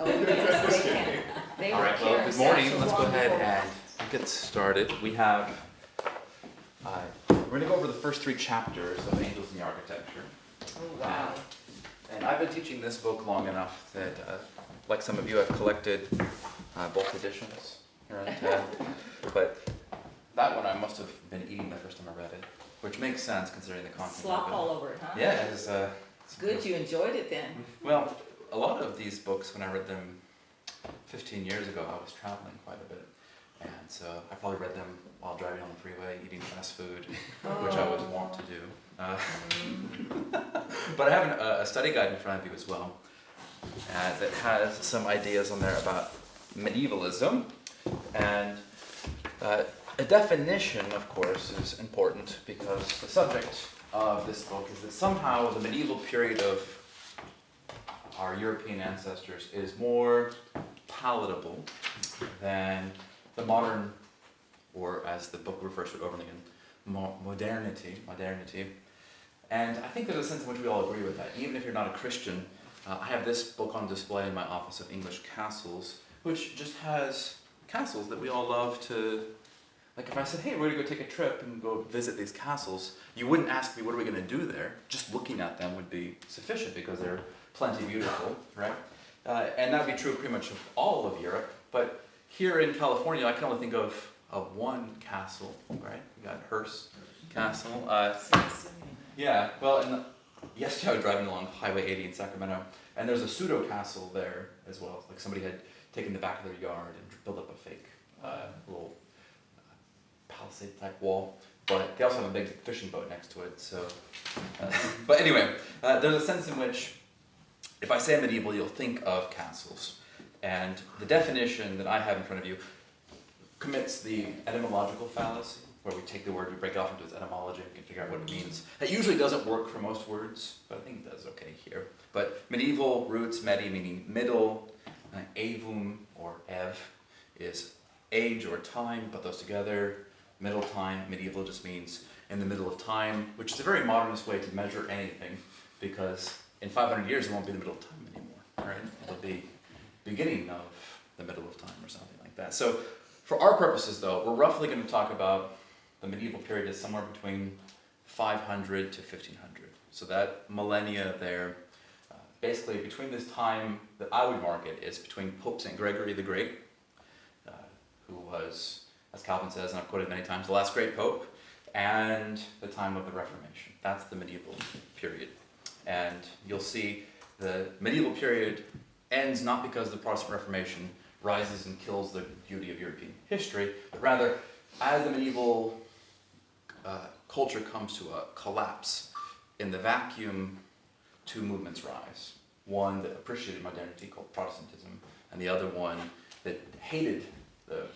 Oh, yes, they can. They All were right, well, Karen good morning. Satchel Let's go long ahead before- and get started. We have, we're going to go over the first three chapters of Angels in the Architecture. Oh, wow. And I've been teaching this book long enough that, like some of you, I've collected both editions. Right? But that one I must have been eating the first time I read it, which makes sense considering the content Slop of it. all over it, huh? Yeah, it's Good, you enjoyed it then. Well, a lot of these books, when I read them 15 years ago, I was traveling quite a bit. And so I probably read them while driving on the freeway, eating fast food, which I would want to do. But I have a study guide in front of you as well that has some ideas on there about medievalism. And a definition, of course, is important because the subject of this book is that somehow the medieval period of our European ancestors is more palatable than the modern, or as the book refers to it over and again, modernity. And I think there's a sense in which we all agree with that. Even if you're not a Christian, I have this book on display in my office of English castles, which just has castles that we all love to. Like if I said, hey, we're going to go take a trip and go visit these castles, you wouldn't ask me, what are we going to do there? Just looking at them would be sufficient because they're plenty beautiful, right? And that would be true pretty much of all of Europe. But here in California, I can only think of one castle, right? We got Hearst Castle. Yeah, well, and yesterday I was driving along Highway 80 in Sacramento, and there's a pseudo castle there as well. Like somebody had taken the back of their yard and built up a fake little palisade type wall, but they also have a big fishing boat next to it. So, but anyway, there's a sense in which if I say medieval, you'll think of castles, and the definition that I have in front of you commits the etymological fallacy, where we take the word, we break it off into its etymology, and we can figure out what it means. That usually doesn't work for most words, but I think it does okay here. But medieval roots, medi meaning middle, aevum or ev is age or time, put those together. Middle time, medieval just means in the middle of time, which is a very modernist way to measure anything, because in 500 years it won't be the middle of time anymore, right? It'll be beginning of the middle of time or something like that. So for our purposes though, we're roughly going to talk about the medieval period is somewhere between 500 to 1500. So that millennia there, basically between this time that I would mark it is between Pope St. Gregory the Great, who was, as Calvin says, and I've quoted many times, the last great pope, and the time of the Reformation. That's the medieval period. And you'll see the medieval period ends not because the Protestant Reformation rises and kills the beauty of European history, but rather as the medieval culture comes to a collapse, in the vacuum, two movements rise. One that appreciated modernity, called Protestantism, and the other one that hated the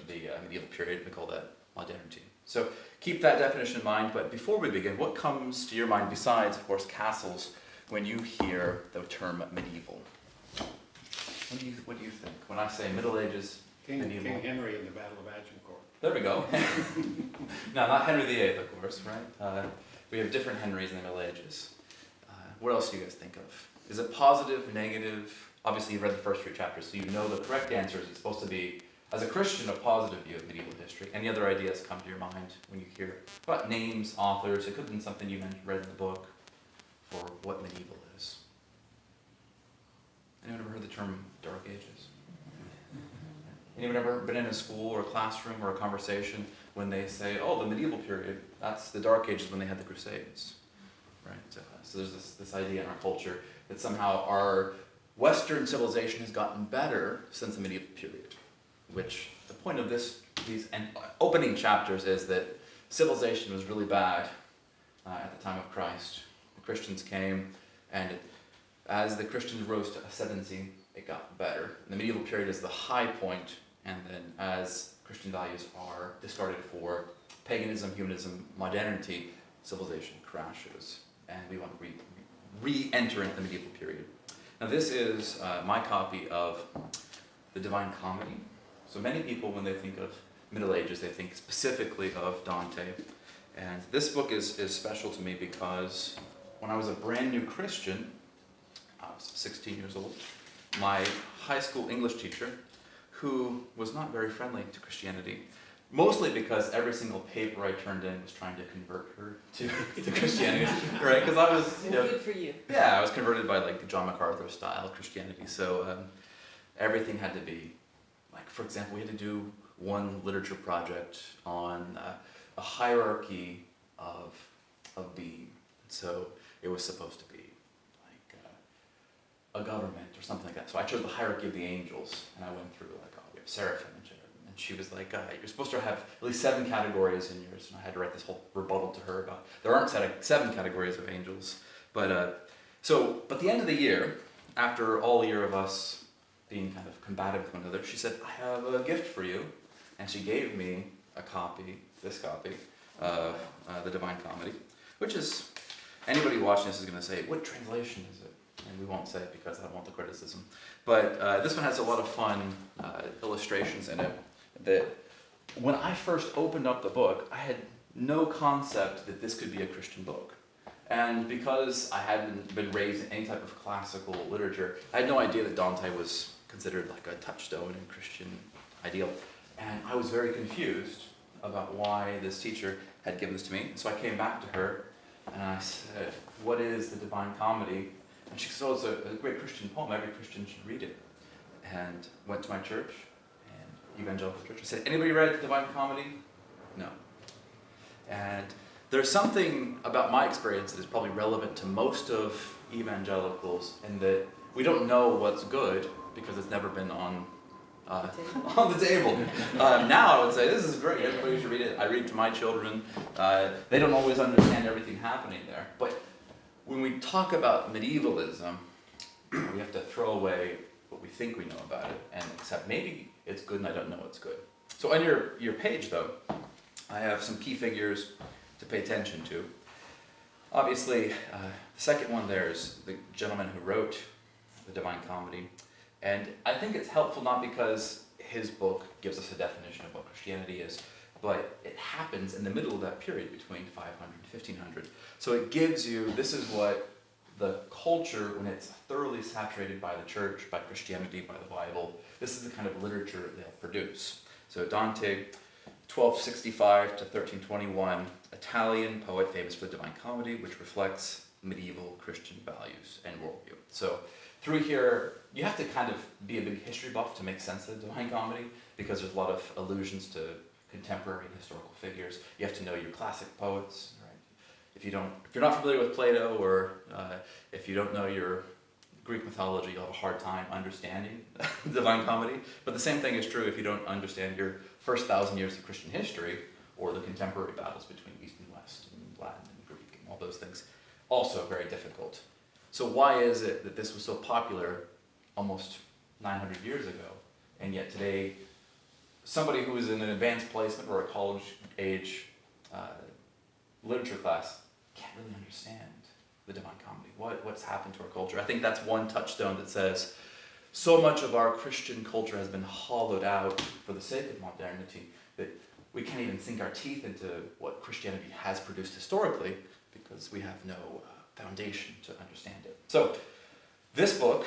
medieval period, we call that modernity. So keep that definition in mind, but before we begin, what comes to your mind besides, of course, castles, when you hear the term medieval? What do you think? When I say Middle Ages, medieval? King Henry in the Battle of Agincourt. There we go. No, not Henry VIII, of course, right? We have different Henrys in the Middle Ages. What else do you guys think of? Is it positive, negative? Obviously, you've read the first three chapters, so you know the correct answer is it's supposed to be, as a Christian, a positive view of medieval history. Any other ideas come to your mind when you hear about names, authors? It could have been something you read in the book for what medieval is. Anyone ever heard the term Dark Ages? Anyone ever been in a school or a classroom or a conversation when they say, oh, the medieval period, that's the Dark Ages when they had the Crusades, right? So there's this idea in our culture that somehow our Western civilization has gotten better since the medieval period, which the point of these opening chapters is that civilization was really bad at the time of Christ. The Christians came, and as the Christians rose to ascendancy, it got better. And the medieval period is the high point, and then as Christian values are discarded for paganism, humanism, modernity, civilization crashes, and we want to re-enter into the medieval period. Now this is my copy of the Divine Comedy. So many people, when they think of Middle Ages, they think specifically of Dante. And this book is special to me because when I was a brand new Christian, I was 16 years old, my high school English teacher who was not very friendly to Christianity, mostly because every single paper I turned in was trying to convert her to Christianity, right? Because I was, Well, good for you. yeah, I was converted by like the John MacArthur style Christianity, so everything had to be, like, for example, we had to do one literature project on a hierarchy of being. So it was supposed to be like a government or something like that. So I chose the hierarchy of the angels, and I went through like, oh, we have seraphim and cherubim. And she was like, you're supposed to have at least 7 categories in yours. And I had to write this whole rebuttal to her about there aren't 7 categories of angels. But at the end of the year, after all year of us being kind of combative with one another, she said, I have a gift for you. And she gave me a copy, this copy, of the Divine Comedy, which is, anybody watching this is going to say, what translation is it? And we won't say it because I don't want the criticism. But this one has a lot of fun illustrations in it that when I first opened up the book, I had no concept that this could be a Christian book. And because I hadn't been raised in any type of classical literature, I had no idea that Dante was considered like a touchstone in Christian ideal. And I was very confused about why this teacher had given this to me. So I came back to her and I said, what is the Divine Comedy? And she said, oh, it's a great Christian poem. Every Christian should read it. And went to my church, and evangelical church. I said, anybody read the Divine Comedy? No. And there's something about my experience that is probably relevant to most of evangelicals in that we don't know what's good because it's never been on the table. Now I would say this is great. Everybody should read it. I read to my children. They don't always understand everything happening there. But when we talk about medievalism, we have to throw away what we think we know about it and accept maybe it's good and I don't know it's good. So on your page, though, I have some key figures to pay attention to. Obviously, the second one there is the gentleman who wrote the Divine Comedy. And I think it's helpful not because his book gives us a definition of what Christianity is, but it happens in the middle of that period between 500 and 1500. So it gives you, this is what the culture, when it's thoroughly saturated by the church, by Christianity, by the Bible, this is the kind of literature they'll produce. So Dante, 1265 to 1321, Italian poet famous for the Divine Comedy, which reflects medieval Christian values and worldview. So through here, you have to kind of be a big history buff to make sense of the Divine Comedy, because there's a lot of allusions to contemporary historical figures. You have to know your classic poets, right? If you're not familiar with Plato, or if you don't know your Greek mythology, you'll have a hard time understanding the Divine Comedy. But the same thing is true if you don't understand your first 1,000 years of Christian history, or the contemporary battles between East and West, and Latin and Greek, and all those things. Also very difficult. So why is it that this was so popular almost 900 years ago, and yet today, somebody who is in an advanced placement or a college-age literature class can't really understand the Divine Comedy? What's happened to our culture? I think that's one touchstone that says so much of our Christian culture has been hollowed out for the sake of modernity that we can't even sink our teeth into what Christianity has produced historically because we have no foundation to understand it. So this book,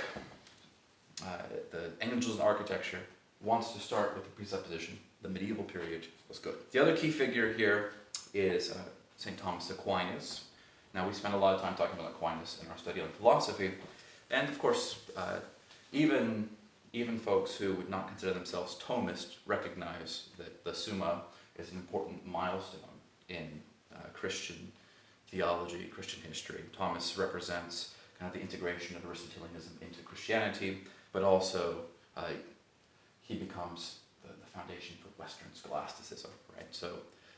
The Angels and Architecture, wants to start with the presupposition the medieval period was good. The other key figure here is St. Thomas Aquinas. Now, we spend a lot of time talking about Aquinas in our study on philosophy, and of course, even folks who would not consider themselves Thomists recognize that the Summa is an important milestone in Christian theology, Christian history. Thomas represents kind of the integration of Aristotelianism into Christianity, but also he becomes the foundation for Western scholasticism, right? So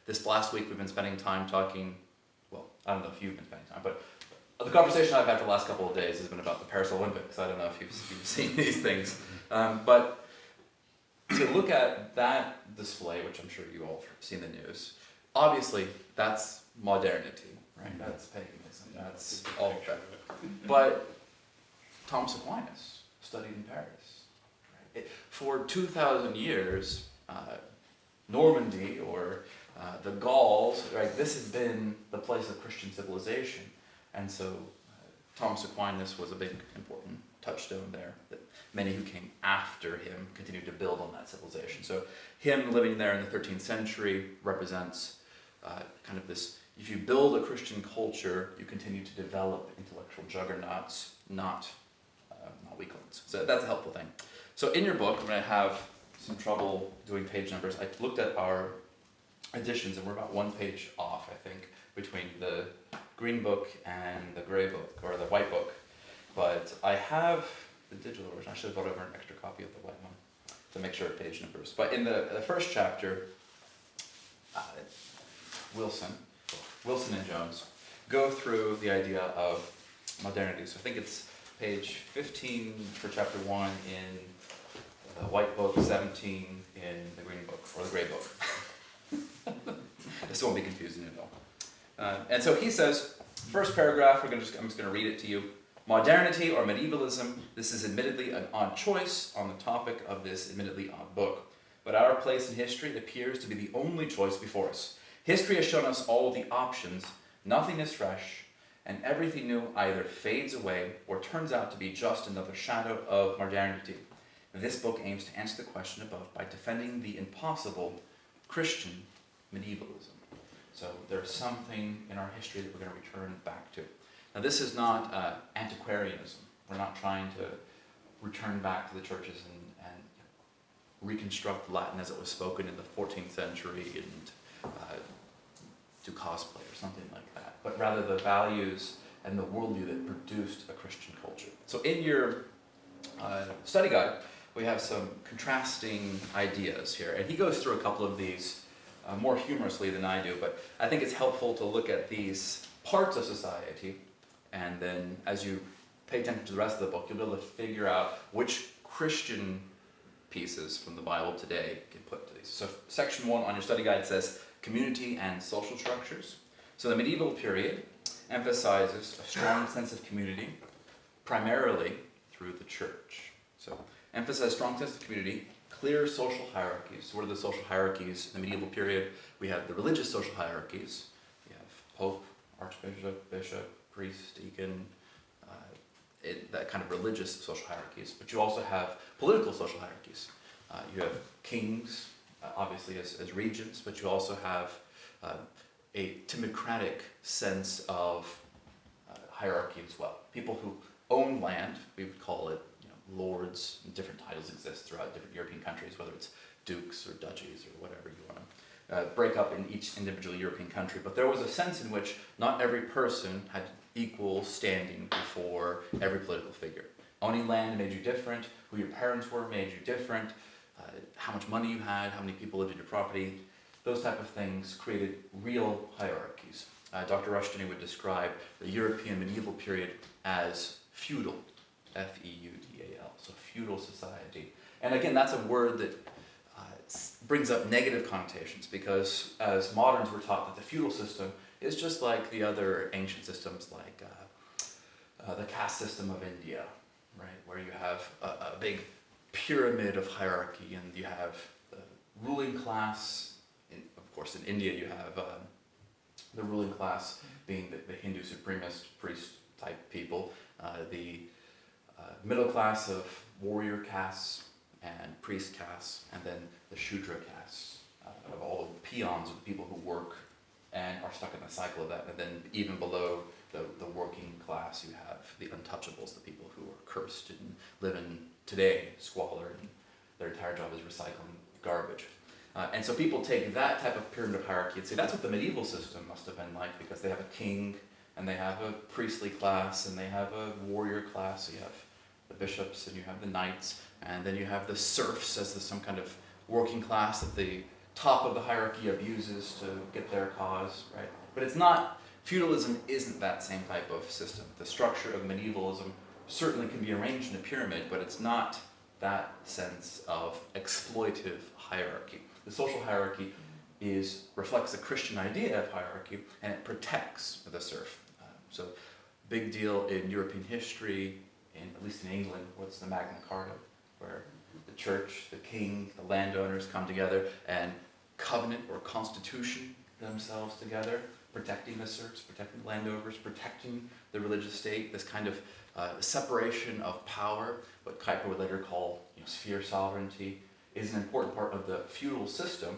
this last week we've been spending time talking, well, I don't know if you've been spending time, but the conversation I've had for the last couple of days has been about the Paris Olympics. I don't know if you've seen these things. But to look at that display, which I'm sure you all have seen the news, obviously that's modernity, right? That's paganism, that's all of that. But Thomas Aquinas studied in Paris. Right? For 2,000 years, Normandy or the Gauls, right? This has been the place of Christian civilization. And so Thomas Aquinas was a big, important touchstone there. many who came after him continued to build on that civilization. So him living there in the 13th century represents kind of this, if you build a Christian culture, you continue to develop intellectual juggernauts, not weaklings. So that's a helpful thing. So in your book, I'm going to have some trouble doing page numbers. I looked at our editions, and we're about one page off, I think, between the green book and the gray book, or the white book. But I have the digital version. I should have brought over an extra copy of the white one to make sure of page numbers. But in the first chapter, Wilson and Jones go through the idea of modernity. So I think it's page 15 for chapter 1 in the white book, 17 in the green book, or the gray book. This won't be confusing at all. And so he says, first paragraph, I'm just going to read it to you. Modernity or medievalism, this is admittedly an odd choice on the topic of this admittedly odd book. But our place in history appears to be the only choice before us. History has shown us all the options, nothing is fresh, and everything new either fades away or turns out to be just another shadow of modernity. This book aims to answer the question above by defending the impossible Christian medievalism. So there's something in our history that we're going to return back to. Now this is not antiquarianism. We're not trying to return back to the churches and reconstruct Latin as it was spoken in the 14th century and do cosplay or something like that, but rather the values and the worldview that produced a Christian culture. So in your study guide, we have some contrasting ideas here, and he goes through a couple of these more humorously than I do, but I think it's helpful to look at these parts of society, and then as you pay attention to the rest of the book, you'll be able to figure out which Christian pieces from the Bible today get put to these. So section 1 on your study guide says community and social structures. So the medieval period emphasizes a strong sense of community, primarily through the church. So emphasize strong sense of community, clear social hierarchies. So what are the social hierarchies in the medieval period? We have the religious social hierarchies. We have pope, archbishop, bishop, priest, deacon, that kind of religious social hierarchies. But you also have political social hierarchies. You have kings, obviously as regents, but you also have a democratic sense of hierarchy as well. People who own land, we would call it lords, and different titles exist throughout different European countries, whether it's dukes or duchies or whatever you want to break up in each individual European country. But there was a sense in which not every person had equal standing before every political figure. Owning land made you different, who your parents were made you different, how much money you had, how many people lived in your property. Those type of things created real hierarchies. Dr. Rushton would describe the European medieval period as feudal, F-E-U-D-A-L, so feudal society. And again, that's a word that brings up negative connotations, because as moderns we're taught that the feudal system is just like the other ancient systems, like the caste system of India, right, where you have a big pyramid of hierarchy, and you have the ruling class. Of course, in India you have the ruling class being the Hindu supremacist priest type people, the middle class of warrior castes and priest castes, and then the Shudra castes of all the peons, of the people who work and are stuck in the cycle of that. And then even below the working class, you have the untouchables, the people who are cursed and live in today squalor, and their entire job is recycling garbage. And so people take that type of pyramid of hierarchy and say that's what the medieval system must have been like, because they have a king, and they have a priestly class, and they have a warrior class. So you have the bishops, and you have the knights, and then you have the serfs as some kind of working class that the top of the hierarchy abuses to get their cause, right? But it's not, feudalism isn't that same type of system. The structure of medievalism certainly can be arranged in a pyramid, but it's not that sense of exploitive hierarchy. The social hierarchy reflects the Christian idea of hierarchy, and it protects the serf. So big deal in European history, at least in England, what's the Magna Carta, where the church, the king, the landowners come together and covenant or constitution themselves together, protecting the serfs, protecting the landowners, protecting the religious state, this kind of separation of power, what Kuyper would later call sphere sovereignty, is an important part of the feudal system.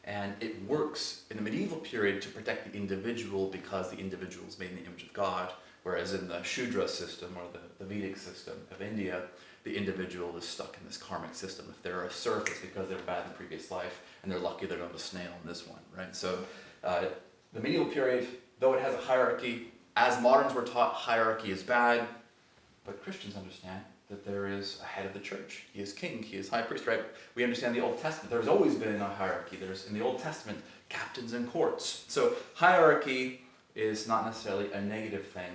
And it works in the medieval period to protect the individual because the individual is made in the image of God, whereas in the Shudra system or the Vedic system of India, the individual is stuck in this karmic system. If they're a serf, it's because they were bad in the previous life, and they're lucky they're not a snail in this one, right? So the medieval period, though it has a hierarchy, as moderns were taught, hierarchy is bad, but Christians understand that there is a head of the church. He is king, he is high priest, right? We understand the Old Testament. There's always been a hierarchy. There's, in the Old Testament, captains and courts. So hierarchy is not necessarily a negative thing,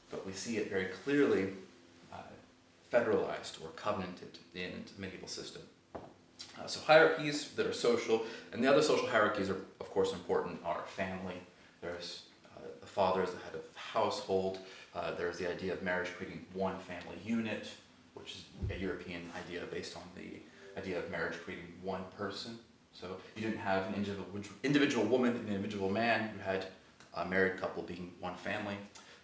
but we see it very clearly federalized or covenanted in the medieval system. So hierarchies that are social, and the other social hierarchies are, of course, important, are family. There's the father as the head of the household. There's the idea of marriage creating one family unit, which is a European idea based on the idea of marriage creating one person. So you didn't have an individual woman and an individual man. You had a married couple being one family,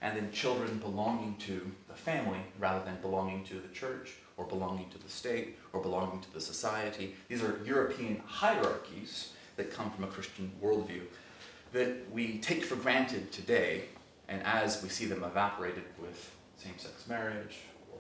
and then children belonging to the family rather than belonging to the church or belonging to the state or belonging to the society. These are European hierarchies that come from a Christian worldview that we take for granted today, and as we see them evaporated with same-sex marriage or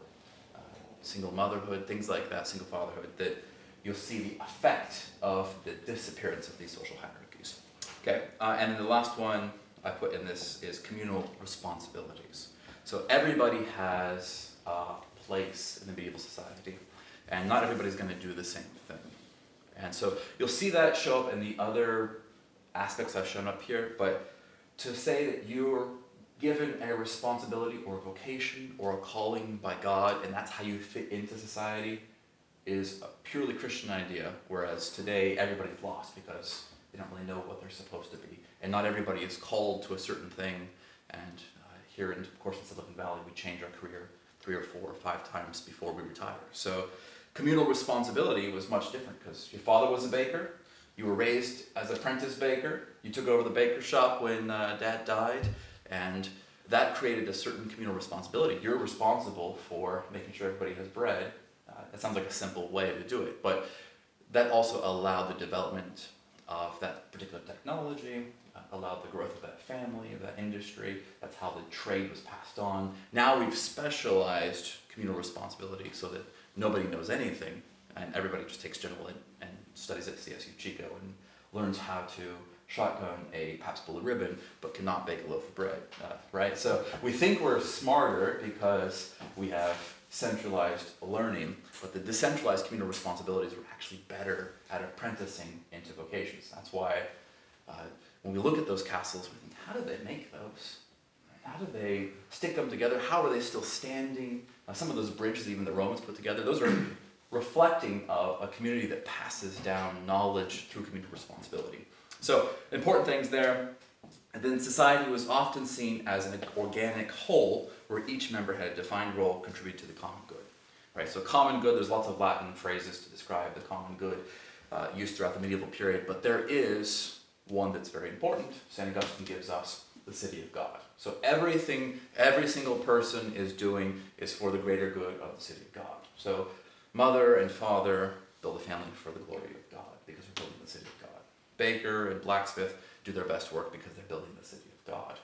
single motherhood, things like that, single fatherhood, that you'll see the effect of the disappearance of these social hierarchies. Okay, and then the last one I put in this is communal responsibilities. So everybody has a place in the medieval society, and not everybody's going to do the same thing. And so you'll see that show up in the other aspects I've shown up here, but to say that you're given a responsibility or a vocation or a calling by God, and that's how you fit into society, is a purely Christian idea, whereas today everybody's lost because they don't really know what they're supposed to be. And not everybody is called to a certain thing, and here, in, of course, in Silicon Valley, we change our career 3 or 4 or 5 times before we retire. So communal responsibility was much different because your father was a baker, you were raised as an apprentice baker, you took over the baker shop when dad died, and that created a certain communal responsibility. You're responsible for making sure everybody has bread. That sounds like a simple way to do it, but that also allowed the development of that particular technology, allowed the growth of that family, of that industry. That's how the trade was passed on. Now we've specialized communal responsibility so that nobody knows anything, and everybody just takes general ed and studies at CSU Chico and learns how to shotgun a Pabst Blue Ribbon, but cannot bake a loaf of bread, right? So we think we're smarter because we have centralized learning, but the decentralized communal responsibilities were actually better at apprenticing into vocations. That's why when we look at those castles, we think, how did they make those? How did they stick them together? How are they still standing? Some of those bridges even the Romans put together, those are reflecting of a community that passes down knowledge through communal responsibility. So important things there. And then society was often seen as an organic whole where each member had a defined role, contribute to the common good. Right? So common good, there's lots of Latin phrases to describe the common good used throughout the medieval period, but there is one that's very important. St. Augustine gives us the city of God. So everything every single person is doing is for the greater good of the city of God. So mother and father build a family for the glory of God because we're building the city of God. Baker and blacksmith do their best work because they're building the city of God.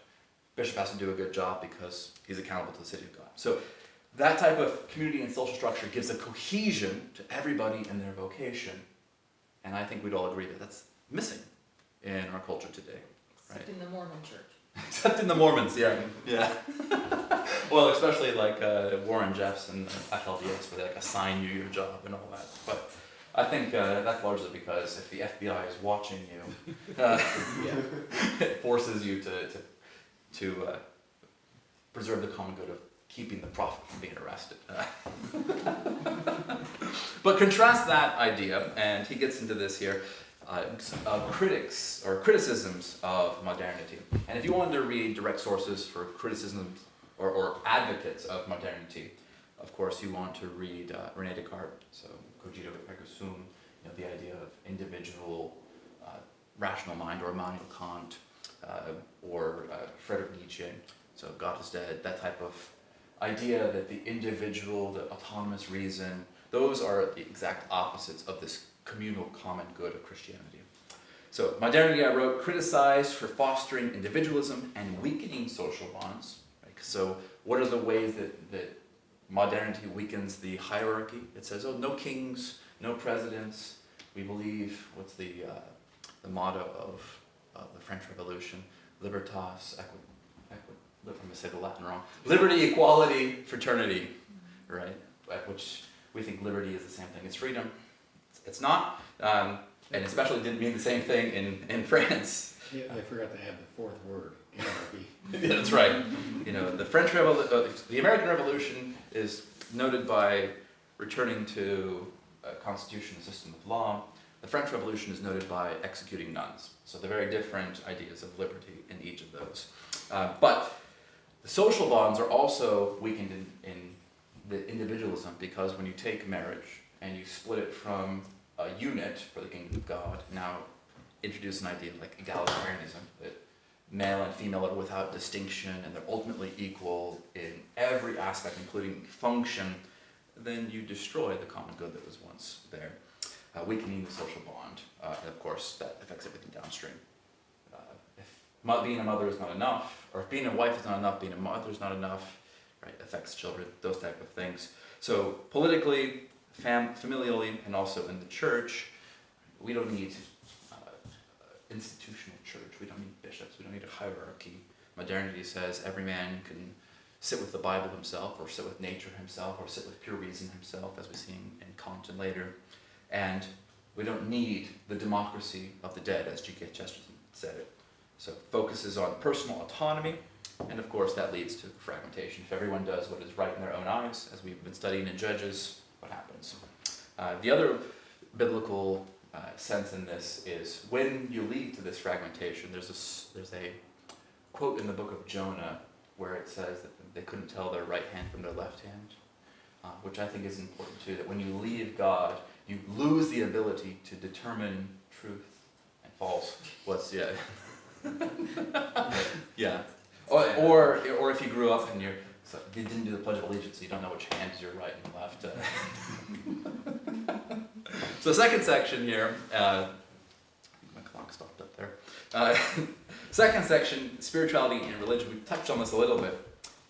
Bishop has to do a good job because he's accountable to the city of God. So that type of community and social structure gives a cohesion to everybody in their vocation. And I think we'd all agree that that's missing in our culture today. Right? Except in the Mormon church. Except in the Mormons, yeah. Well, especially like Warren Jeffs and FLDS, where they like assign you your job and all that. But I think that's largely because if the FBI is watching you, it forces you to preserve the common good of keeping the prophet from being arrested. But contrast that idea, and he gets into this here, critics or criticisms of modernity. And if you wanted to read direct sources for criticisms or advocates of modernity, of course you want to read René Descartes, so cogito ergo sum, the idea of individual rational mind, or Immanuel Kant, or Friedrich Nietzsche, so God is dead, that type of idea that the individual, the autonomous reason, those are the exact opposites of this communal common good of Christianity. So modernity, I wrote, criticized for fostering individualism and weakening social bonds. Right? So what are the ways that modernity weakens the hierarchy? It says, oh, no kings, no presidents. We believe, what's the motto of the French Revolution? Libertas, I'm going to say the Latin wrong. Liberty, equality, fraternity, right? Which we think liberty is the same thing as freedom. It's not, and especially didn't mean the same thing in France. Yeah, they forgot to add the fourth word, anarchy. Yeah, that's right. You know, the American Revolution is noted by returning to a constitution, a system of law. The French Revolution is noted by executing nuns. So they're very different ideas of liberty in each of those. But the social bonds are also weakened in the individualism, because when you take marriage and you split it from a unit for the kingdom of God, now introduce an idea like egalitarianism, that male and female are without distinction and they're ultimately equal in every aspect, including function, then you destroy the common good that was once there, weakening the social bond. And of course, that affects everything downstream. If being a mother is not enough, or if being a wife is not enough, being a mother is not enough, right, affects children, those type of things. So politically, familially, and also in the church, we don't need institutional church. We don't need bishops. We don't need a hierarchy. Modernity says every man can sit with the Bible himself, or sit with nature himself, or sit with pure reason himself, as we see in Kant and later. And we don't need the democracy of the dead, as G.K. Chesterton said it. So focuses on personal autonomy, and of course that leads to fragmentation. If everyone does what is right in their own eyes, as we've been studying in Judges, what happens? The other biblical sense in this is when you lead to this fragmentation, there's a quote in the book of Jonah where it says that they couldn't tell their right hand from their left hand, which I think is important too, that when you leave God, you lose the ability to determine truth and false. Yeah. Or if you grew up and you didn't do the Pledge of Allegiance, so you don't know which hand is your right and left. So the second section here, I think my clock stopped up there. Second section, spirituality and religion. We touched on this a little bit,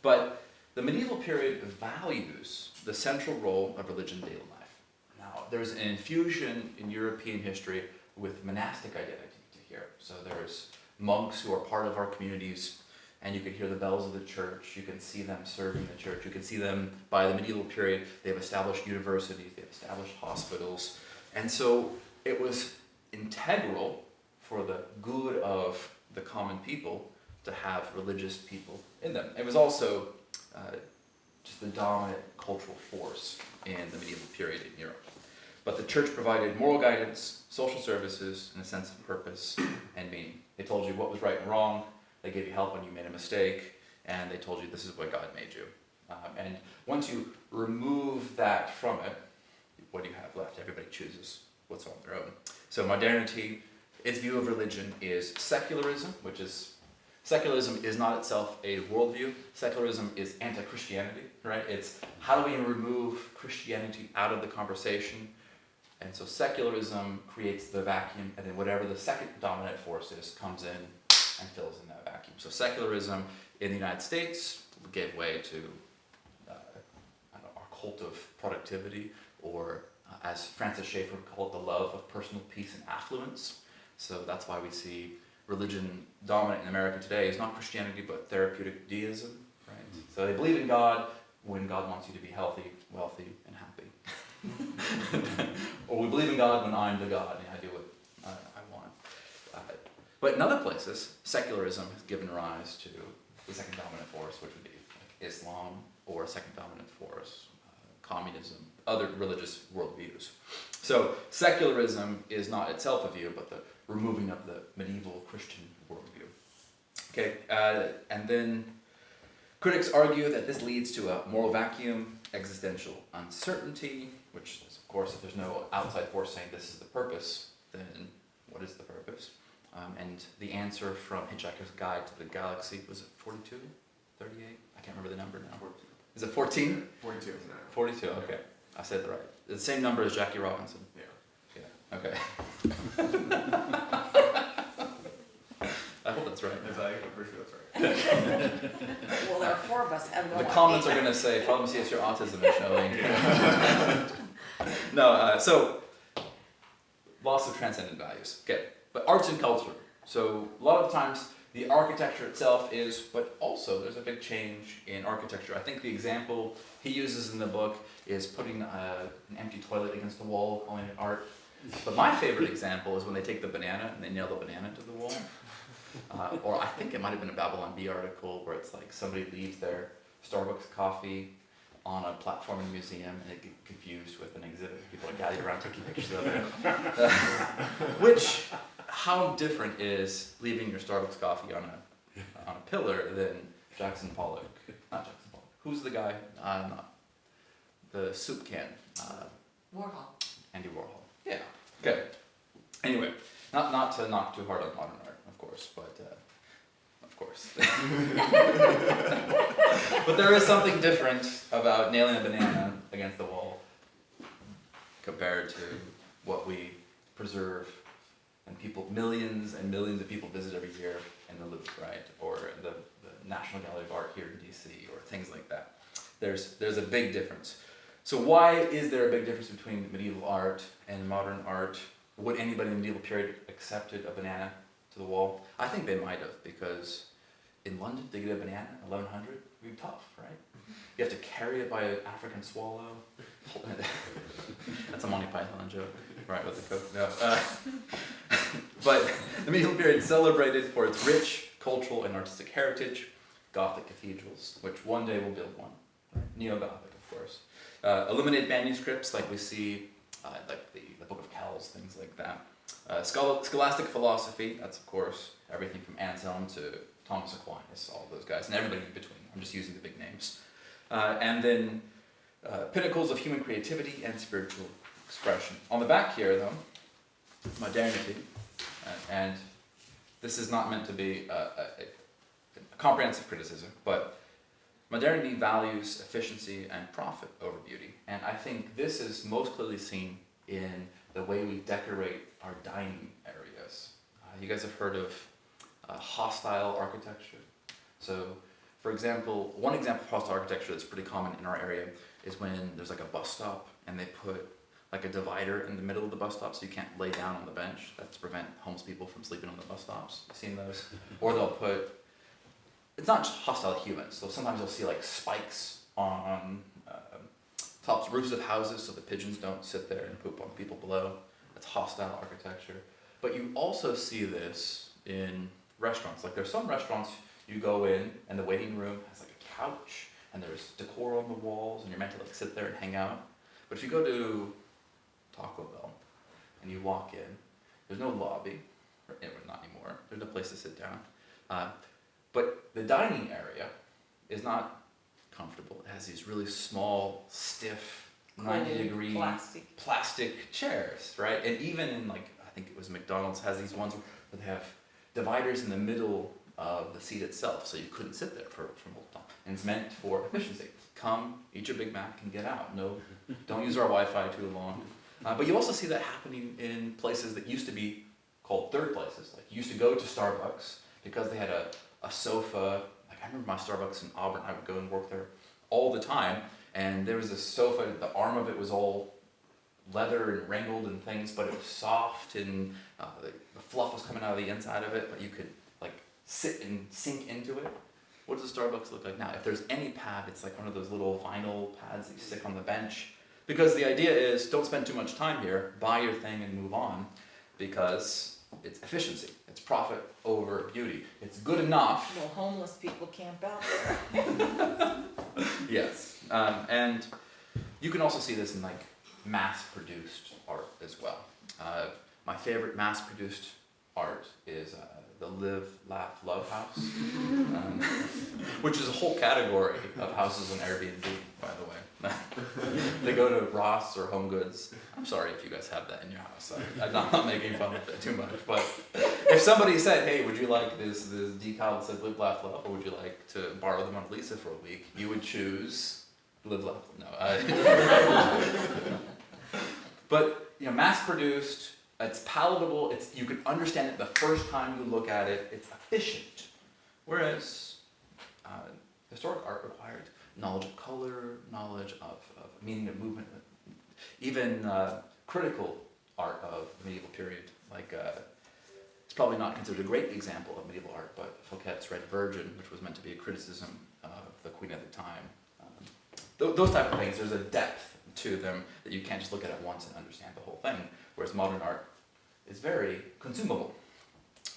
but the medieval period values the central role of religion in daily life. Now, there's an infusion in European history with monastic identity here. So there's monks who are part of our communities, and you can hear the bells of the church. You can see them serving the church. You can see them by the medieval period. They've established universities. They've established hospitals. And so it was integral for the good of the common people to have religious people in them. It was also just the dominant cultural force in the medieval period in Europe. But the church provided moral guidance, social services, and a sense of purpose and meaning. They told you what was right and wrong. They gave you help when you made a mistake, and they told you this is what God made you. And once you remove that from it, what do you have left? Everybody chooses what's on their own. So modernity, its view of religion is secularism, secularism is not itself a worldview. Secularism is anti-Christianity, right? It's how do we remove Christianity out of the conversation? And so secularism creates the vacuum, and then whatever the second dominant force is comes in and fills in that vacuum. So secularism in the United States gave way to our cult of productivity, or as Francis Schaeffer called it, the love of personal peace and affluence. So that's why we see religion dominant in America today is not Christianity, but therapeutic deism, right? So they believe in God when God wants you to be healthy, wealthy, and happy. Or we believe in God when I'm the God and I do what I want. But in other places, secularism has given rise to the second dominant force, which would be like Islam, or a second dominant force, communism, other religious worldviews. So secularism is not itself a view, but the removing of the medieval Christian worldview. Okay, and then critics argue that this leads to a moral vacuum, existential uncertainty, which is, of course, if there's no outside force saying this is the purpose, then what is the purpose? And the answer from Hitchhiker's Guide to the Galaxy, was it 42? 38? I can't remember the number now. Is it 14? 42 is now. 42, okay. I said it right. The same number as Jackie Robinson. Yeah. Yeah, okay. I hope that's right. I'm pretty sure that's right. Well, there are four of us have no The idea. comments are going to say, Father Matthias, your autism is showing. No, so, loss of transcendent values. Okay, but arts and culture. So, a lot of times, the architecture itself is, but also there's a big change in architecture. I think the example he uses in the book is putting an empty toilet against the wall, calling it art. But my favorite example is when they take the banana and they nail the banana to the wall. Or I think it might have been a Babylon Bee article where it's like somebody leaves their Starbucks coffee on a platform in a museum and it gets confused with an exhibit. People are gathered around taking pictures of it. Which, how different is leaving your Starbucks coffee on a pillar than Jackson Pollock? Not Jackson Pollock. Who's the guy? The soup can. Warhol. Andy Warhol. Yeah. Okay. Anyway, not to knock too hard on modern art, of course, but of course. But there is something different about nailing a banana against the wall compared to what we preserve and millions and millions of people visit every year in the Louvre, right? Or the National Gallery of Art here in DC, or things like that. There's a big difference. So why is there a big difference between medieval art and modern art? Would anybody in the medieval period accepted a banana to the wall? I think they might have, because in London to get a banana in 1100 would be tough, right? You have to carry it by an African swallow. That's a Monty Python joke, right, with the coke. No. But the medieval period celebrated for its rich cultural and artistic heritage, Gothic cathedrals, which one day will build one, right? Neo-Gothic, of course. Illuminated manuscripts, like we see, like the Book of Kells, things like that. Scholastic philosophy, that's of course everything from Anselm to Thomas Aquinas, all those guys, and everybody in between. I'm just using the big names. And then pinnacles of human creativity and spiritual expression. On the back here, though, modernity, and this is not meant to be a comprehensive criticism, but modernity values efficiency and profit over beauty. And I think this is most clearly seen in the way we decorate our dining areas. You guys have heard of hostile architecture. So, for example, one example of hostile architecture that's pretty common in our area is when there's like a bus stop and they put like a divider in the middle of the bus stop so you can't lay down on the bench. That's to prevent homeless people from sleeping on the bus stops. You've seen those? Or they'll put, it's not just hostile humans, so sometimes you'll see like spikes on tops, roofs of houses so the pigeons don't sit there and poop on people below. That's hostile architecture. But you also see this in restaurants. Like there's some restaurants you go in and the waiting room has like a couch and there's decor on the walls and you're meant to like sit there and hang out. But if you go to Taco Bell and you walk in, there's no lobby, or not anymore, there's no place to sit down. But the dining area is not comfortable. It has these really small, stiff, 90-degree plastic chairs, right? And even in like, I think it was McDonald's has these ones where they have dividers in the middle of the seat itself, so you couldn't sit there for multiple time. And it's meant for efficiency. Come, eat your Big Mac, and get out. No, don't use our Wi-Fi too long. But you also see that happening in places that used to be called third places. Like you used to go to Starbucks because they had a sofa. Like I remember my Starbucks in Auburn, I would go and work there all the time, and there was this sofa, the arm of it was all leather and wrinkled and things, but it was soft and the fluff was coming out of the inside of it, but you could like sit and sink into it. What does a Starbucks look like now? If there's any pad, it's like one of those little vinyl pads that you stick on the bench. Because the idea is, don't spend too much time here, buy your thing and move on, because it's efficiency, it's profit over beauty. It's good enough. Well, homeless people camp out there. Yes, and you can also see this in like mass-produced art as well. My favorite mass-produced art is the Live, Laugh, Love house, which is a whole category of houses on Airbnb, by the way. They go to Ross or Home Goods. I'm sorry if you guys have that in your house. I'm not making fun of it too much, but if somebody said, hey, would you like this decal that says Live, Laugh, Love, or would you like to borrow the Mona Lisa for a week, you would choose live, laugh. No. But mass-produced. It's palatable. You can understand it the first time you look at it. It's efficient. Whereas historic art required knowledge of color, knowledge of meaning of movement, even critical art of the medieval period. Like it's probably not considered a great example of medieval art, but Fouquet's Red Virgin, which was meant to be a criticism of the Queen at the time. Those type of things. There's a depth to them that you can't just look at it once and understand the whole thing. Whereas modern art is very consumable.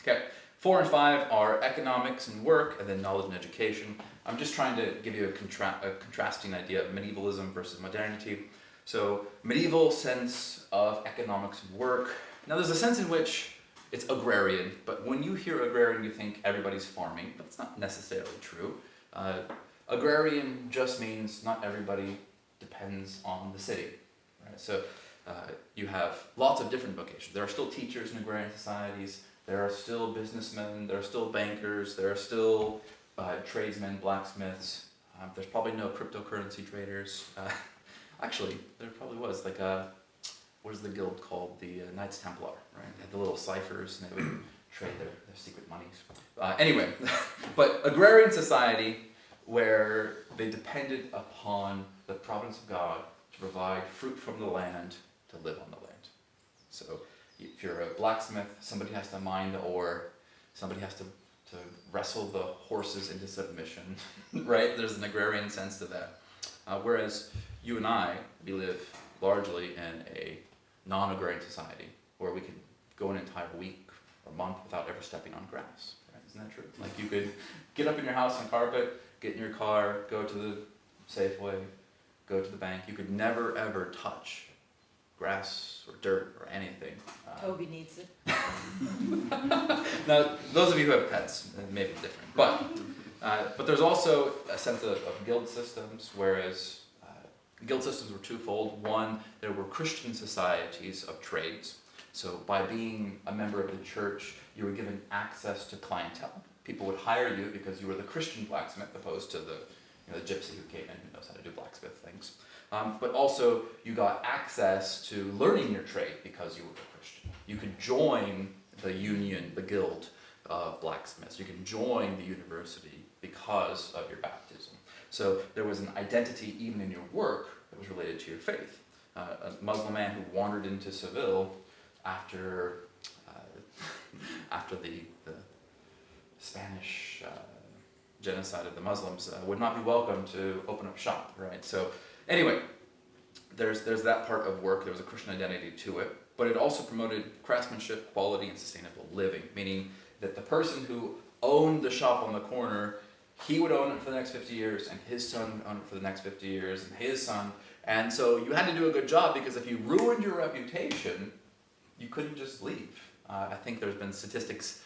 Okay, 4 and 5 are economics and work, and then knowledge and education. I'm just trying to give you a contrasting idea of medievalism versus modernity. So, medieval sense of economics and work. Now, there's a sense in which it's agrarian, but when you hear agrarian, you think everybody's farming, but it's not necessarily true. Agrarian just means not everybody depends on the city. Right? So, you have lots of different vocations. There are still teachers in agrarian societies. There are still businessmen. There are still bankers. There are still tradesmen, blacksmiths. There's probably no cryptocurrency traders. Actually, there probably was. Like, what is the guild called? The Knights Templar, right? They had the little ciphers, and they would trade their secret monies. Anyway, but agrarian society where they depended upon the providence of God to provide fruit from the land to live on the land. So if you're a blacksmith, somebody has to mine the ore, somebody has to wrestle the horses into submission, right? There's an agrarian sense to that. Whereas you and I, we live largely in a non-agrarian society where we can go an entire week or month without ever stepping on grass, right? Isn't that true? Like you could get up in your house on carpet, get in your car, go to the Safeway, go to the bank. You could never ever touch grass or dirt or anything. Toby needs it. Now, those of you who have pets, it may be different. But there's also a sense of guild systems, whereas guild systems were twofold. One, there were Christian societies of trades. So by being a member of the church, you were given access to clientele. People would hire you because you were the Christian blacksmith opposed to the gypsy who came in who knows how to do blacksmith things. But also, you got access to learning your trade because you were a Christian. You could join the union, the guild of blacksmiths. You can join the university because of your baptism. So there was an identity even in your work that was related to your faith. A Muslim man who wandered into Seville after the Spanish genocide of the Muslims would not be welcome to open up shop, right? So anyway, there's that part of work. There was a Christian identity to it, but it also promoted craftsmanship, quality, and sustainable living, meaning that the person who owned the shop on the corner, he would own it for the next 50 years, and his son would own it for the next 50 years, and his son. And so you had to do a good job, because if you ruined your reputation, you couldn't just leave. I think there's been statistics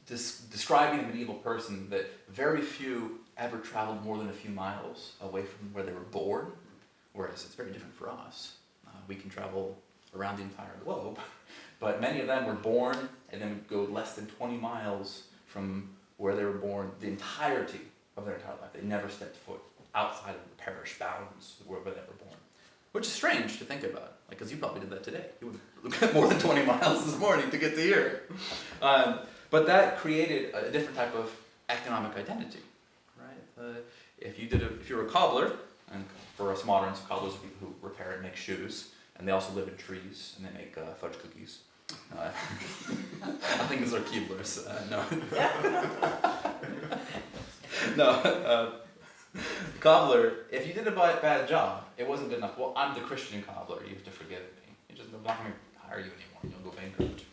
describing a medieval person that very few ever traveled more than a few miles away from where they were born, whereas it's very different for us. We can travel around the entire globe, but many of them were born and then would go less than 20 miles from where they were born the entirety of their entire life. They never stepped foot outside of the parish bounds where they were born, which is strange to think about, because you probably did that today. You would look at more than 20 miles this morning to get to here. But that created a different type of economic identity, right? If you were a cobbler, and for us moderns, cobblers are people who repair and make shoes, and they also live in trees, and they make fudge cookies. I think those are Keeblers. No. Cobbler, if you did a bad job, it wasn't good enough. Well, I'm the Christian cobbler, you have to forgive me. I'm not going to hire you anymore, you'll go bankrupt.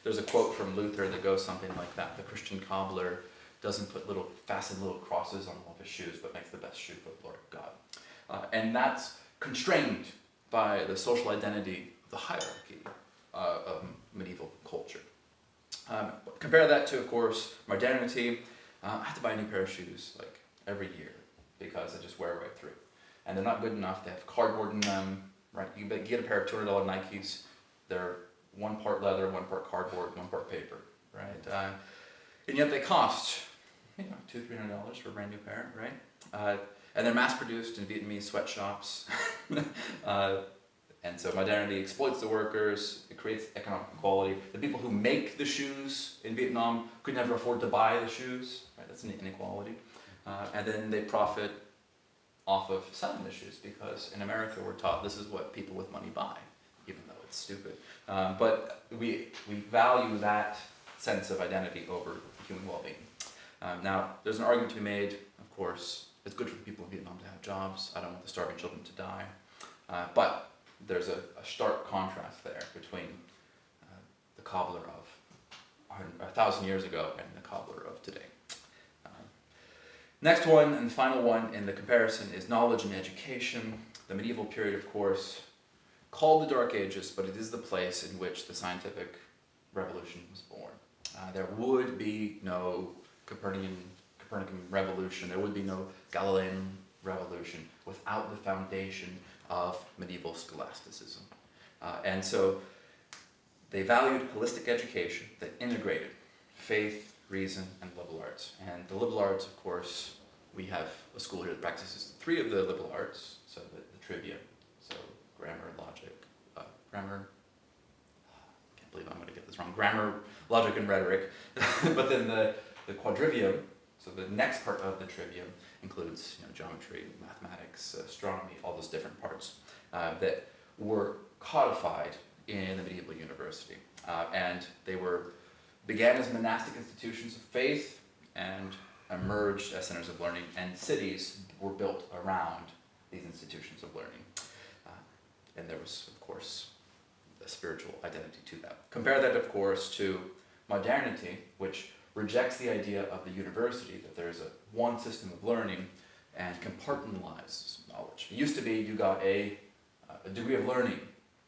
There's a quote from Luther that goes something like that: the Christian cobbler doesn't put fasten little crosses on all of his shoes, but makes the best shoe for the Lord God. And that's constrained by the social identity, the hierarchy of medieval culture. Compare that to, of course, modernity. I have to buy a new pair of shoes like every year because I just wear right through. And they're not good enough. They have cardboard in them, right? You get a pair of $200 Nikes. They're one part leather, one part cardboard, one part paper, right? And yet they cost, $200-300 for a brand new pair, right? And they're mass-produced in Vietnamese sweatshops. And so modernity exploits the workers, it creates economic equality. The people who make the shoes in Vietnam could never afford to buy the shoes, right? That's an inequality. And then they profit off of selling the shoes, because in America we're taught this is what people with money buy, even though it's stupid. But we value that sense of identity over human well-being. Now, there's an argument to be made, of course, it's good for the people in Vietnam to have jobs. I don't want the starving children to die. But there's a stark contrast there between the cobbler of 1,000 years ago and the cobbler of today. Next one, and the final one in the comparison, is knowledge and education. The medieval period, of course, called the Dark Ages, but it is the place in which the scientific revolution was born. There would be no Copernican revolution, there would be no Galilean revolution without the foundation of medieval scholasticism. And so they valued holistic education that integrated faith, reason, and liberal arts. And the liberal arts, of course, we have a school here that practices 3 of the liberal arts, so the trivium, so grammar, logic, grammar, I can't believe I'm going to get this wrong, grammar, logic, and rhetoric. But then the quadrivium, so the next part of the trivium, includes geometry, mathematics, astronomy, all those different parts that were codified in the medieval university. And they began as monastic institutions of faith and emerged as centers of learning, and cities were built around these institutions of learning. And there was, of course, a spiritual identity to that. Compare that, of course, to modernity, which rejects the idea of the university, that there's one system of learning and compartmentalizes knowledge. It used to be you got a degree of learning.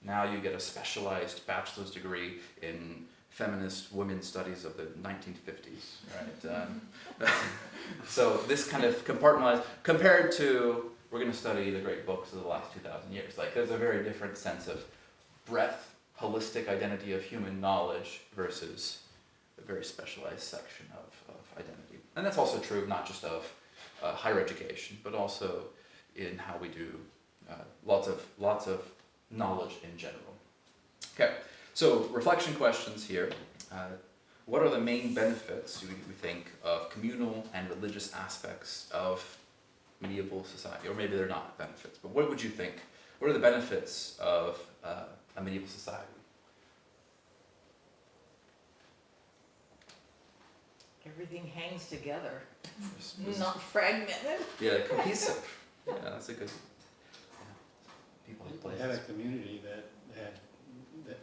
Now you get a specialized bachelor's degree in feminist women's studies of the 1950s, right? So this kind of compartmentalized, compared to, we're going to study the great books of the last 2,000 years. Like, there's a very different sense of breadth, holistic identity of human knowledge versus a very specialized section of identity. And that's also true not just of higher education, but also in how we do lots of knowledge in general. Okay. So, reflection questions here. What are the main benefits, we think, of communal and religious aspects of medieval society? Or maybe they're not benefits, but what would you think? What are the benefits of a medieval society? Everything hangs together, Was- not fragmented. Yeah, cohesive. Yeah, that's a good. Yeah. People and They had a places. community that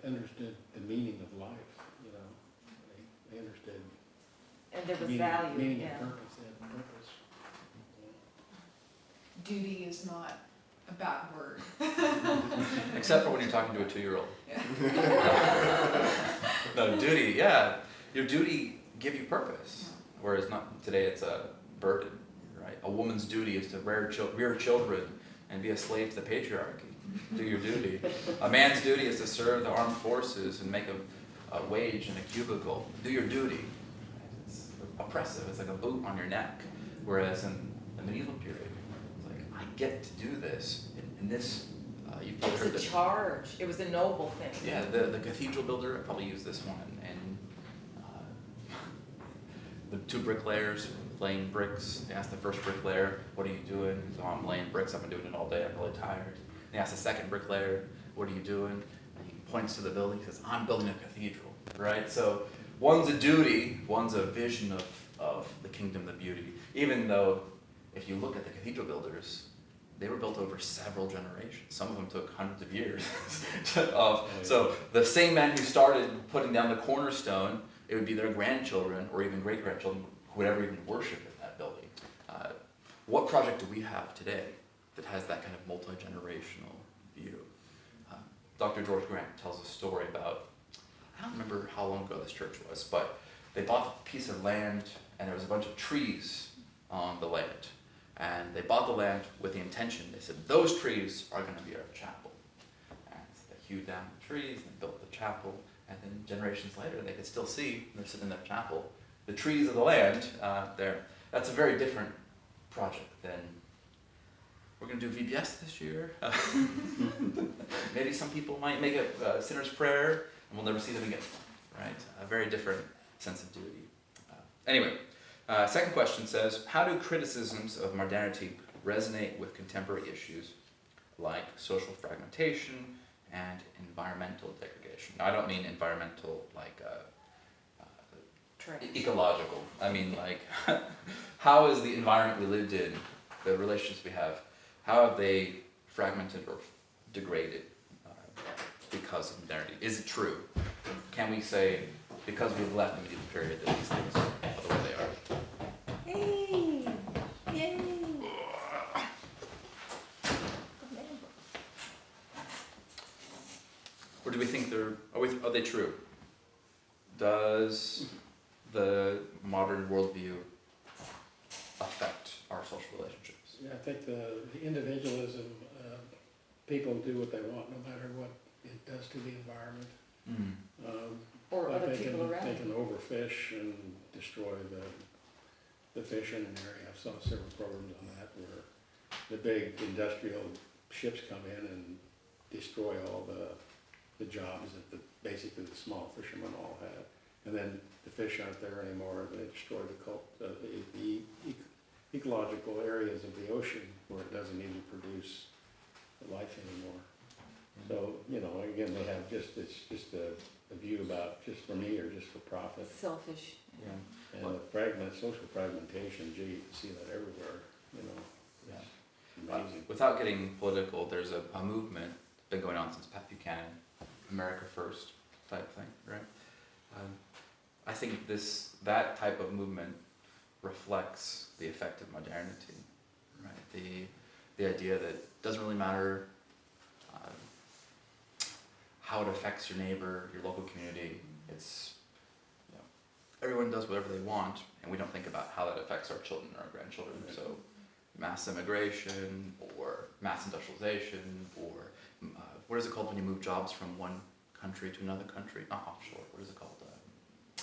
understood the meaning of life, They understood And there was meaning, value, meaning yeah. and purpose. They had purpose. Duty is not a bad word. Except for when you're talking to a 2-year-old. No, duty, yeah. Your duty give you purpose. Whereas not today, it's a burden, right? A woman's duty is to rear children and be a slave to the patriarchy. Do your duty. A man's duty is to serve the armed forces and make a wage in a cubicle. Do your duty. It's oppressive. It's like a boot on your neck. Whereas in the medieval period, it's like, I get to do this. In this, you've probably heard It was a it. charge. It was a noble thing. Yeah, the cathedral builder, I probably used this one, and the 2 bricklayers laying bricks. They asked the first bricklayer, "What are you doing?" He said, "Oh, I'm laying bricks. I've been doing it all day. I'm really tired." They asked the second bricklayer, "What are you doing?" And he points to the building. He says, "I'm building a cathedral." Right? So one's a duty, one's a vision of the kingdom of beauty. Even though, if you look at the cathedral builders, they were built over several generations. Some of them took hundreds of years. So the same men who started putting down the cornerstone, it would be their grandchildren or even great-grandchildren who would ever even worship in that building. What project do we have today that has that kind of multi-generational view? Dr. George Grant tells a story about, I don't remember how long ago this church was, but they bought a piece of land and there was a bunch of trees on the land. And they bought the land with the intention, they said, those trees are going to be our chapel. And so they hewed down the trees and they built the chapel. And then generations later, they could still see, they're sitting in their chapel, the trees of the land there. That's a very different project than we're going to do VBS this year. Maybe some people might make a sinner's prayer, and we'll never see them again, right? A very different sense of duty. Anyway, second question says, how do criticisms of modernity resonate with contemporary issues like social fragmentation and environmental degradation? Now, I don't mean environmental like Trash. ecological. I mean like, how is the environment we lived in, the relationships we have, how have they fragmented or degraded because of modernity? Is it true? Can we say, because we've left the medieval period, that these things are the way they are? Hey! Yay! Or do we think are they true? Does the modern worldview affect our social relationships? Yeah, I think the individualism, people do what they want no matter what it does to the environment. Or Like other they people around. can overfish and destroy the fish in an area. I saw several programs on that where the big industrial ships come in and destroy all the jobs that basically the small fishermen all had. And then the fish aren't there anymore, and they destroy the ecological areas of the ocean where it doesn't even produce life anymore. So, you know, again, they have it's just a view about just for me or just for profit. Selfish. Yeah. And social fragmentation, gee, you can see that everywhere, you know. Yeah. Amazing. Without getting political, there's a movement that's been going on since Pat Buchanan, America First type thing, right? I think that type of movement reflects the effect of modernity, right? The idea that it doesn't really matter how it affects your neighbor, your local community. It's, you know, everyone does whatever they want, and we don't think about how that affects our children or our grandchildren. So, mass immigration, or mass industrialization, or what is it called when you move jobs from one country to another country? Not offshore. What is it called?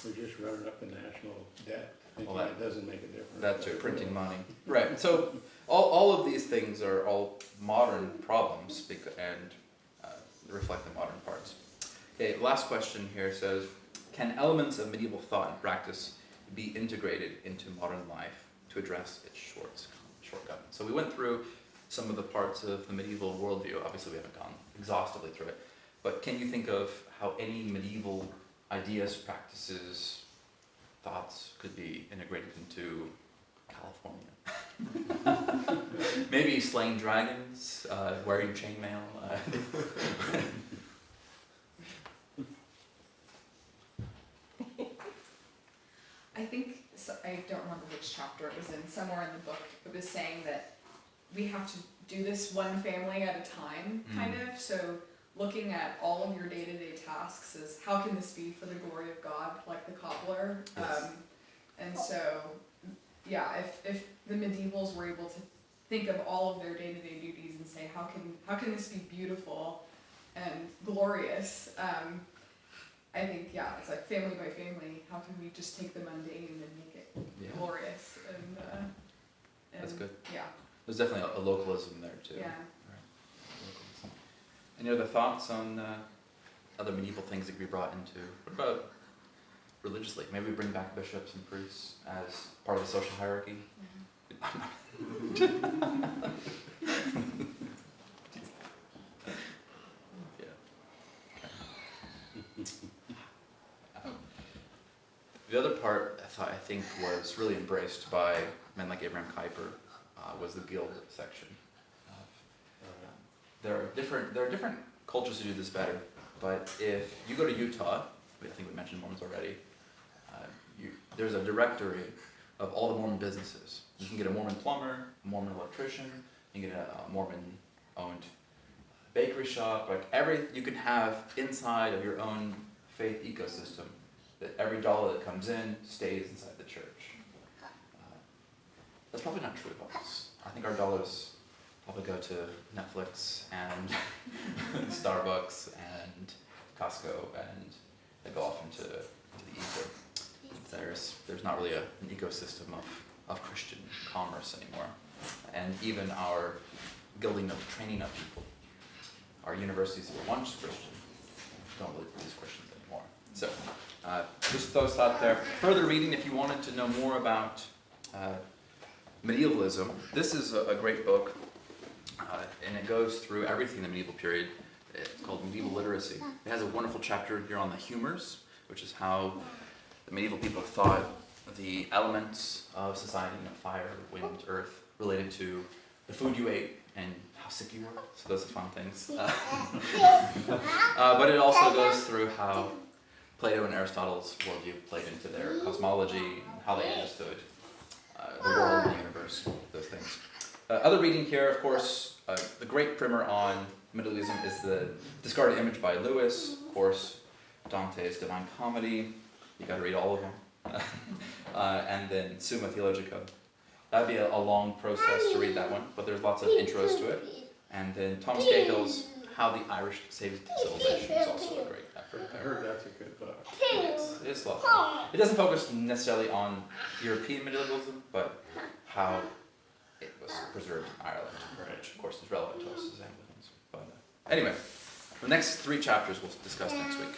We're just running up the national debt, thinking Well, it doesn't make a difference. That's it, printing money. Right. So all of these things are all modern problems and reflect the modern parts. Okay, last question here says, can elements of medieval thought and practice be integrated into modern life to address its shortcomings? So we went through some of the parts of the medieval worldview. Obviously we haven't gone exhaustively through it, but can you think of how any medieval ideas, practices, thoughts could be integrated into California? Maybe slaying dragons, wearing chainmail. I think, I don't remember which chapter it was in, somewhere in the book, it was saying that we have to do this one family at a time, kind of, so looking at all of your day-to-day tasks is, how can this be for the glory of God, like the cobbler? Yes. And so, yeah, if the medievals were able to think of all of their day-to-day duties and say, how can this be beautiful and glorious? I think, yeah, it's like family by family, how can we just take the mundane and make it glorious? And That's good. Yeah. There's definitely a localism there too. Yeah. Right. Any other thoughts on other medieval things that could be brought into? What about religiously? Maybe we bring back bishops and priests as part of the social hierarchy. The other part I think was really embraced by men like Abraham Kuyper was the guild section. There are different cultures who do this better, but if you go to Utah, I think we mentioned Mormons already, there's a directory of all the Mormon businesses. You can get a Mormon plumber, a Mormon electrician, you can get a Mormon-owned bakery shop, you can have inside of your own faith ecosystem that every dollar that comes in stays inside the church. That's probably not true of us. I think our dollars probably go to Netflix and Starbucks and Costco, and they go off into the ether. There's not really an ecosystem of Christian commerce anymore. And even our gilding up, training up people. Our universities were once Christian, don't really produce Christians anymore. So, just those thoughts there. Further reading, if you wanted to know more about medievalism, this is a great book, and it goes through everything in the medieval period. It's called Medieval Literacy. It has a wonderful chapter here on the humors, which is how the medieval people thought the elements of society, fire, wind, earth, related to the food you ate and how sick you were. So those are fun things. But it also goes through how Plato and Aristotle's worldview played into their cosmology, and how they understood the world, the universe, those things. Other reading here, of course, the great primer on medievalism is the Discarded Image by Lewis, of course, Dante's Divine Comedy. You got to read all of them. And then Summa Theologica. That'd be a long process to read that one, but there's lots of intros to it. And then Thomas Cahill's How the Irish Saved Civilization is also a great effort. I heard that's a good book. It's a lot of fun. It doesn't focus necessarily on European medievalism, but how it was preserved in Ireland, which of course is relevant to us as Anglicans. But anyway, the next 3 chapters we'll discuss next week.